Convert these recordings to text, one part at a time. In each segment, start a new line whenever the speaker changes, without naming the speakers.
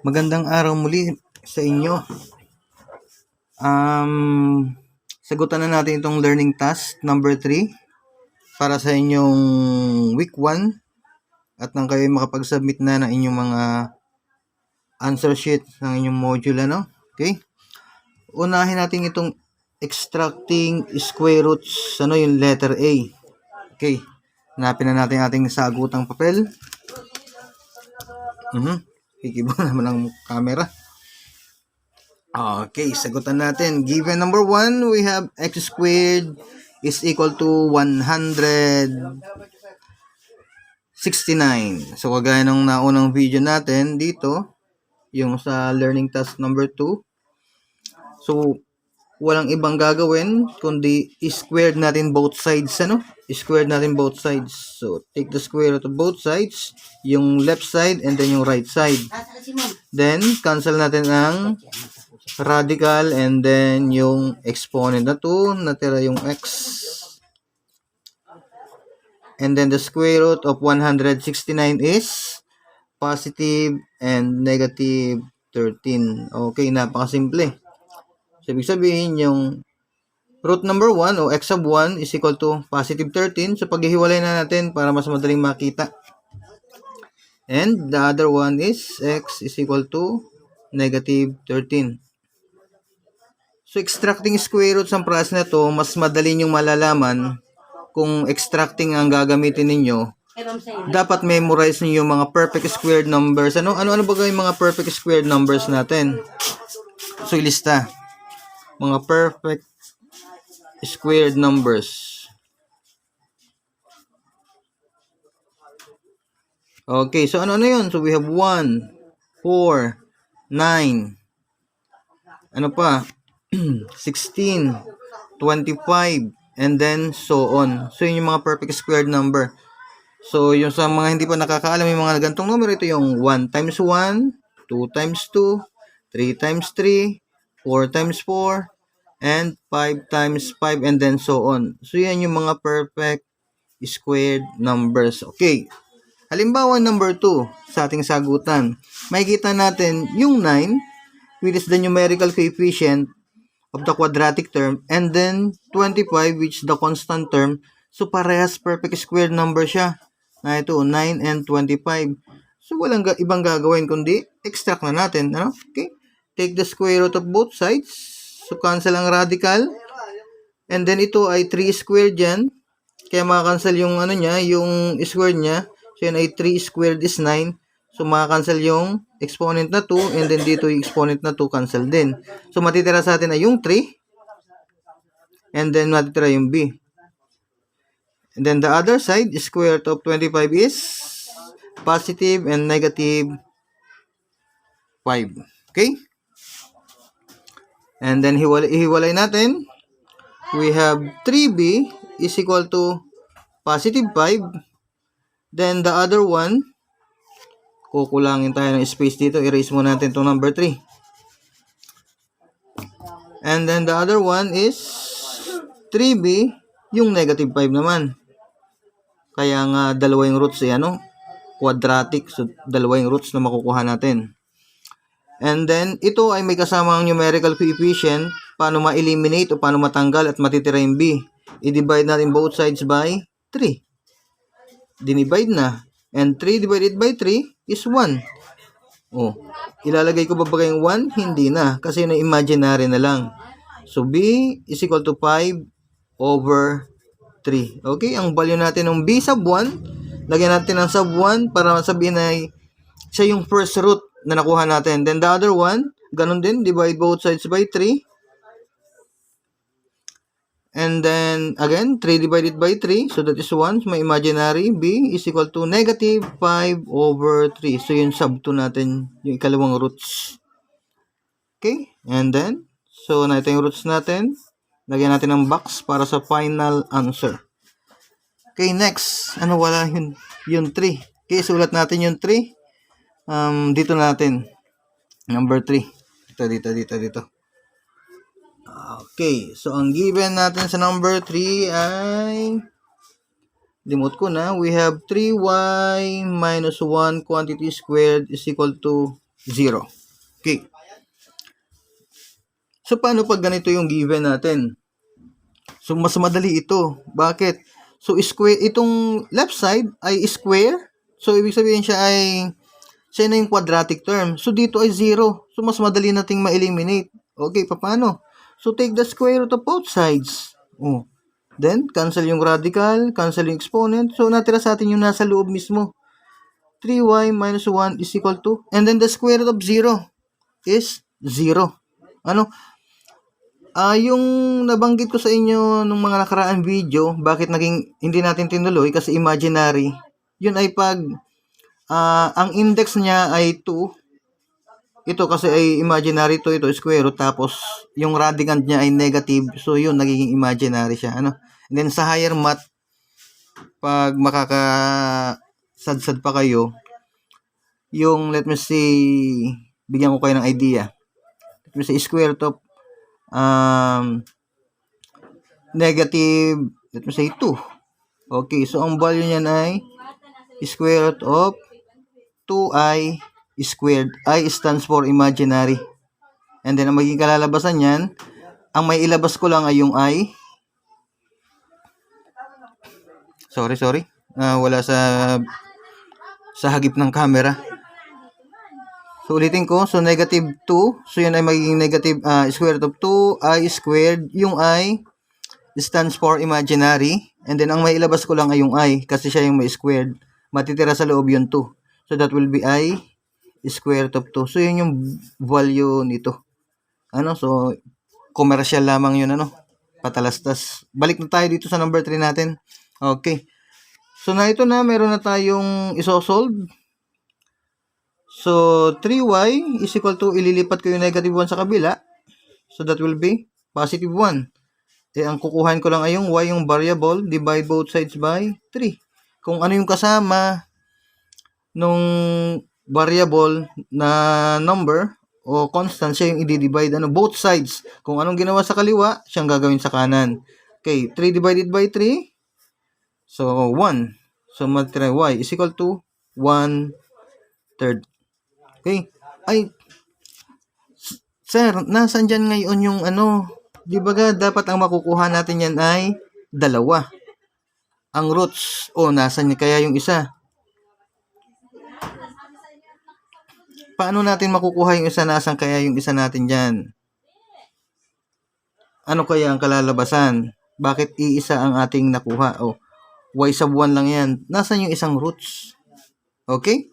Magandang araw muli sa inyo. Sagutan na natin itong learning task number 3 para sa inyong week 1 at nang kayo makapag-submit na ng inyong mga answer sheet ng inyong module. Okay? Unahin natin itong extracting square roots, yung letter A. Okay. Hanapin na natin ating sagutang papel. Hikibo naman ang camera. Okay, sagutan natin. Given number 1, we have x squared is equal to 169. So, kagaya ng naunang video natin dito, yung sa learning task number 2. So, walang ibang gagawin kundi squared natin both sides, Squared natin both sides. So, take the square root of both sides, yung left side and then yung right side. Then, cancel natin ang radical and then yung exponent na 2, natira yung x. And then the square root of 169 is positive and negative 13. Okay, napakasimple. So, ibig sabihin yung root number 1 o x sub 1 is equal to positive 13. So, paghihiwalay na natin para mas madaling makita. And the other one is x is equal to negative 13. So, extracting square roots ang process na to, mas madali nyo malalaman kung extracting ang gagamitin ninyo. Dapat memorize niyo yung mga perfect squared numbers. Ano ba yung mga perfect squared numbers natin? So, ilista. Mga perfect squared numbers. Okay, so ano yun? So, we have 1, 4, 9, ano pa? 16, 25, and then so on. So, yun yung mga perfect squared number. So, yung sa mga hindi pa nakakaalam yung mga gantong numero, ito yung 1 times 1, 2 times 2, 3 times 3, 4 times 4, and 5 times 5, and then so on. So, yan yung mga perfect squared numbers. Okay. Halimbawa, number 2 sa ating sagutan. Makikita natin yung 9, which is the numerical coefficient of the quadratic term, and then 25, which is the constant term. So, parehas perfect squared number siya. Na ito, 9 and 25. So, walang ibang gagawin kundi extract na natin. Okay? Take the square root of both sides. So, cancel ang radical. And then, ito ay 3 squared yan. Kaya makakancel yung yung square niya. So, yan ay 3 squared is 9. So, makakancel yung exponent na 2. And then, dito yung exponent na 2 cancel din. So, matitira sa atin ay yung 3. And then, matitira yung b. And then, the other side, square root of 25 is positive and negative 5. Okay? And then, hiwalay natin. We have 3b is equal to positive 5. Then, the other one, kukulangin tayo ng space dito. Erase mo natin itong number 3. And then, the other one is 3b, yung negative 5 naman. Kaya nga, dalawa yung roots quadratic. So, dalawa yung roots na makukuha natin. And then, ito ay may kasamang numerical coefficient. Paano ma-eliminate o paano matanggal at matitira yung b? I-divide natin both sides by 3. Dinivide na. And 3 divided by 3 is 1. Ilalagay ko ba yung 1? Hindi na. Kasi na imaginary na lang. So, b is equal to 5 over 3. Okay? Ang value natin ng b sub 1, lagyan natin ng sub 1 para sabihin na siya yung first root na nakuha natin. Then the other one, ganun din, divide both sides by 3. And then, again, 3 divided by 3. So, that is 1. So, may imaginary. B is equal to negative 5 over 3. So, yung sub 2 natin, yung ikalawang roots. Okay? And then, so, na ito yung roots natin. Lagyan natin ng box para sa final answer. Okay, next. Wala yun? Yung 3. Okay, sulat natin yung 3. Dito natin. Number 3. Dito. Okay. So, ang given natin sa number 3 ay limot ko na. We have 3y minus 1 quantity squared is equal to 0. Okay. So, paano pag ganito yung given natin? So, mas madali ito. Bakit? So, square, itong left side ay square. So, ibig sabihin siya na yung quadratic term. So, dito ay 0. So, mas madali nating ma-eliminate. Okay, paano? So, take the square root of both sides. Oh. Then, cancel yung radical, cancel yung exponent. So, natira sa atin yung nasa loob mismo. 3y minus 1 is equal to, and then the square root of 0 is 0. Ano? Yung nabanggit ko sa inyo nung mga nakaraang video, bakit naging hindi natin tinuloy kasi imaginary, yun ay pag ang index niya ay 2, ito kasi ay imaginary to, ito square root, tapos yung radicand niya ay negative, so yun, nagiging imaginary siya. Ano? And then sa higher math, pag makakasadsad pa kayo, yung let me see, bigyan ko kayo ng idea. Let me see, square root of negative, let me say 2. Okay, so ang value niyan ay square root of 2i squared. I stands for imaginary. And then, ang magiging kalalabasan niyan, ang may ilabas ko lang ay yung i. Sorry. Wala sa hagip ng camera. So, ulitin ko. So, negative 2. So, yan ay magiging negative square root of 2i squared. Yung i stands for imaginary. And then, ang may ilabas ko lang ay yung i kasi siya yung may squared. Matitira sa loob yung 2. So, that will be i square root of 2. So, yun yung value nito. So, commercial lamang yun, patalastas. Balik na tayo dito sa number 3 natin. Okay. So, ito na, meron na tayong isosolve. So, 3y is equal to, ililipat ko yung negative 1 sa kabila. So, that will be positive 1. Ang kukuhain ko lang ay yung y, yung variable, divide both sides by 3. Kung ano yung kasama nung variable na number o constant, siya yung i-divide, both sides. Kung anong ginawa sa kaliwa, siyang gagawin sa kanan. Okay, 3 divided by 3. So, 1. So, matira y is equal to 1/3. Okay. Ay, sir, nasan dyan ngayon yung di ba dapat ang makukuha natin yan ay 2. Ang roots, nasan niya kaya yung isa? Paano natin makukuha yung isa? Nasan kaya yung isa natin dyan? Ano kaya ang kalalabasan? Bakit iisa ang ating nakuha? Y sub 1 lang yan. Nasan yung isang roots? Okay?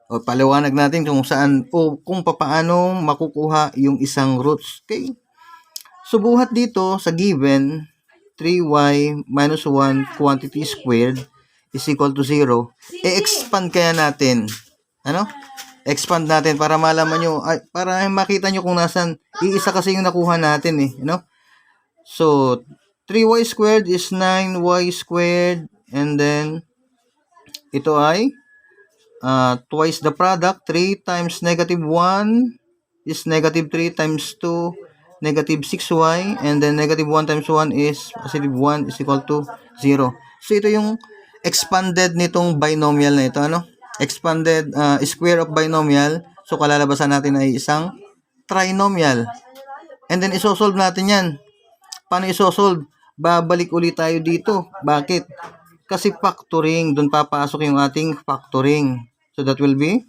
Paliwanag natin kung saan kung paano makukuha yung isang roots. Okay? So, buhat dito sa given, 3y minus 1 quantity squared is equal to 0. E-expand kaya natin. Expand natin para malaman nyo, para makita nyo kung nasan. Iisa kasi yung nakuha natin So, 3y squared is 9y squared, and then ito ay twice the product. 3 times negative 1 is negative 3 times 2, negative 6y, and then negative 1 times 1 is positive 1 is equal to 0. So, ito yung expanded nitong binomial na ito. Expanded square of binomial. So, kalalabasan natin ay isang trinomial. And then, isosolve natin yan. Paano isosolve? Babalik ulit tayo dito. Bakit? Kasi factoring. Doon papasok yung ating factoring. So, that will be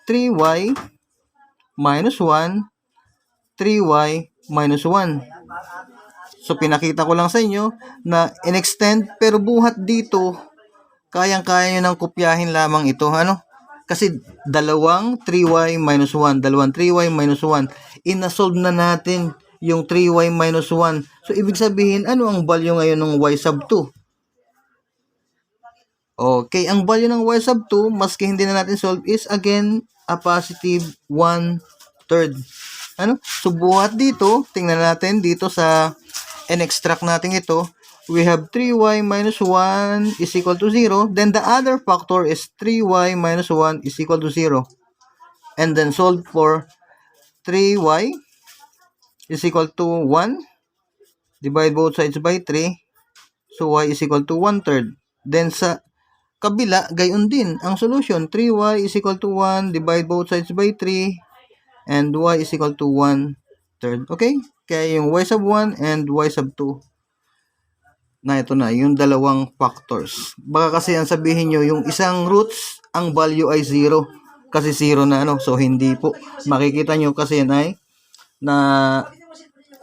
3y minus 1, 3y minus 1. So, pinakita ko lang sa inyo na in-extend, pero buhat dito, kayang-kaya nyo nang kopyahin lamang ito. Kasi dalawang 3y minus 1, dalawang 3y minus 1. Inasolve na natin yung 3y minus 1. So, ibig sabihin, ano ang value ngayon ng y sub 2? Okay, ang value ng y sub 2, maski hindi na natin solve, is again a positive 1/3. So, buhat dito, tingnan natin dito sa in-extract natin ito, we have 3y minus 1 is equal to 0. Then, the other factor is 3y minus 1 is equal to 0. And then, solve for 3y is equal to 1. Divide both sides by 3. So, y is equal to 1/3. Then, sa kabila, gayon din. Ang solution, 3y is equal to 1, divide both sides by 3, and y is equal to 1/3. Okay? Kaya yung y sub 1 and y sub 2, na ito na, yung dalawang factors. Baka kasi ang sabihin nyo, yung isang roots, ang value ay 0. Kasi 0 na ano. So, hindi po. Makikita nyo kasi yan ay na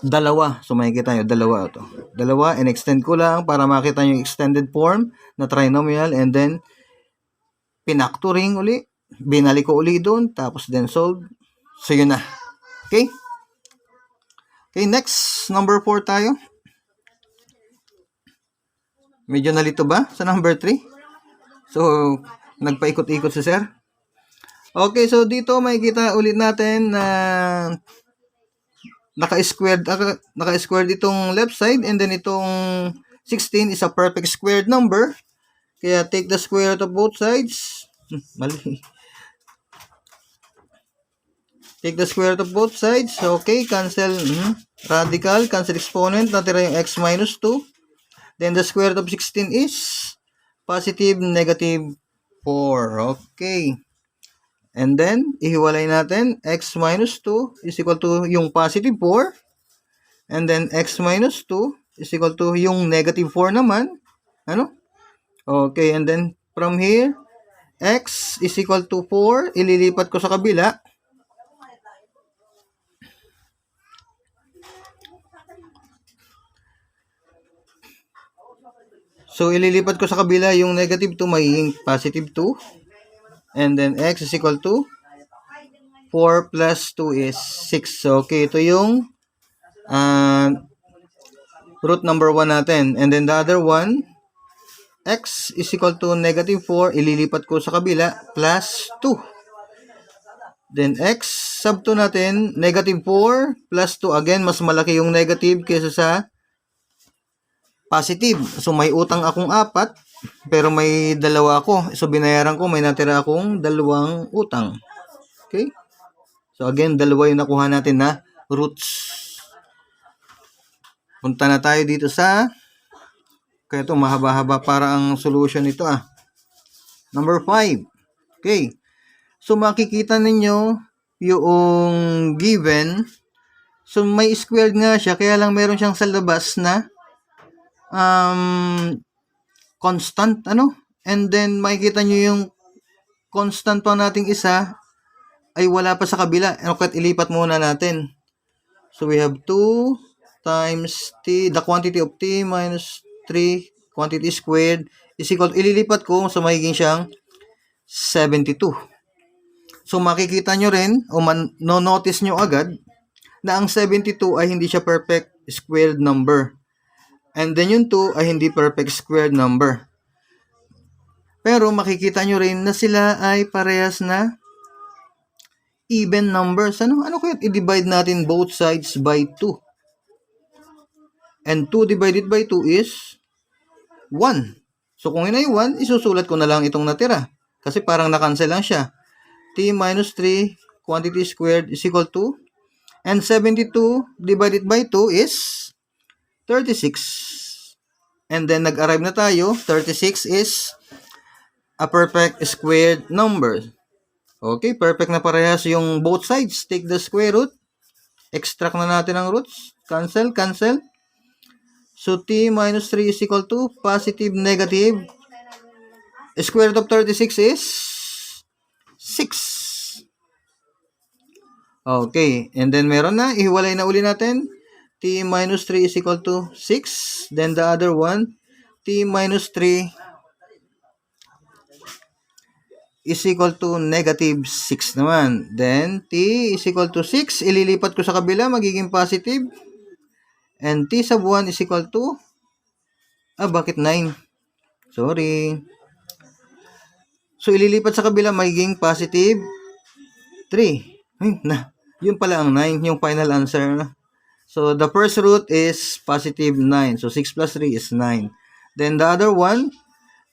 dalawa. So, makikita nyo, dalawa ito. Dalawa, and extend ko lang para makita nyo yung extended form na trinomial, and then pinactoring uli. Binalik ko uli doon, tapos then solve. So, yun na. Okay? Okay, next, number 4 tayo. Medyo nalito ba sa number 3? So, nagpaikot-ikot si sir. Okay, so dito makikita ulit natin na naka-squared itong left side, and then itong 16 is a perfect squared number. Kaya take the square root of both sides. Mali. Take the square root of both sides. Okay, cancel radical, cancel exponent. Natira yung x minus 2. Then the square root of 16 is positive, negative 4. Okay. And then, ihiwalay natin, x minus 2 is equal to yung positive 4. And then, x minus 2 is equal to yung negative 4 naman. Ano? Okay, and then, from here, x is equal to 4. Ililipat ko sa kabila. So, ililipat ko sa kabila yung negative 2 magiging positive 2. And then, x is equal to 4 plus 2 is 6. So, okay, ito yung root number 1 natin. And then, the other one, x is equal to negative 4. Ililipat ko sa kabila, plus 2. Then, x sub 2 natin, negative 4 plus 2. Again, mas malaki yung negative kaysa sa positive. So, may utang akong 4. Pero may dalawa ako. So, binayaran ko, may natira akong 2 utang. Okay? So, again, dalawa yung nakuha natin na roots. Punta na tayo dito sa, kaya ito, mahaba-haba para ang solution nito Number 5. Okay. So, makikita ninyo yung given. So, may squared nga siya, kaya lang meron siyang sa labas na constant, and then makikita nyo yung constant pa nating isa ay wala pa sa kabila. Kahit ilipat muna natin. So, we have 2 times t, the quantity of t minus 3 quantity squared is equal, ililipat ko, so magiging siyang 72. So, makikita nyo rin, o no-notice nyo agad, na ang 72 ay hindi siya perfect squared number. And then yung 2 ay hindi perfect squared number. Pero makikita nyo rin na sila ay parehas na even numbers. Ano kaya i-divide natin both sides by 2? And 2 divided by 2 is 1. So kung yun ay 1, isusulat ko na lang itong natira. Kasi parang na-cancel lang siya. T minus 3 quantity squared is equal to, and 72 divided by 2 is 36. And then, nag-arrive na tayo. 36 is a perfect squared number. Okay, perfect na parehas yung both sides. Take the square root. Extract na natin ang roots. Cancel, cancel. So, t minus 3 is equal to positive, negative. Square root of 36 is 6. Okay, and then meron na. Ihiwalay na uli natin. T minus 3 is equal to 6. Then the other one, t minus 3 is equal to negative 6 naman. Then, t is equal to 6. Ililipat ko sa kabila, magiging positive. And t sub 1 is equal to, bakit 9? Sorry. So, ililipat sa kabila, magiging positive 3. Yun pala ang 9, yung final answer. So, the first root is positive 9. So, 6 plus 3 is 9. Then, the other one,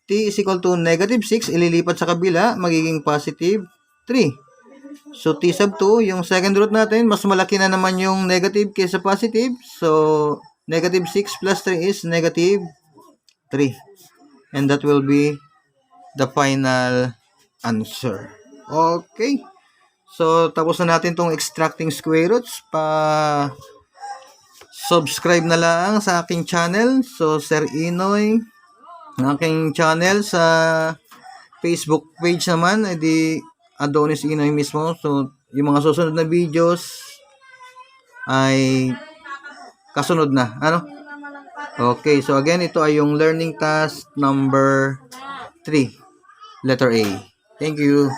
t is equal to negative 6. Ililipat sa kabila, magiging positive 3. So, t sub 2, yung second root natin, mas malaki na naman yung negative kaysa positive. So, negative 6 plus 3 is negative 3. And that will be the final answer. Okay. So, tapos na natin tong extracting square roots. Subscribe na lang sa aking channel. So, Sir Inoy, ang aking channel sa Facebook page naman, edi Adonis Inoy mismo. So, yung mga susunod na videos ay kasunod na. Ano? Okay, so again, ito ay yung learning task number 3, letter A. Thank you.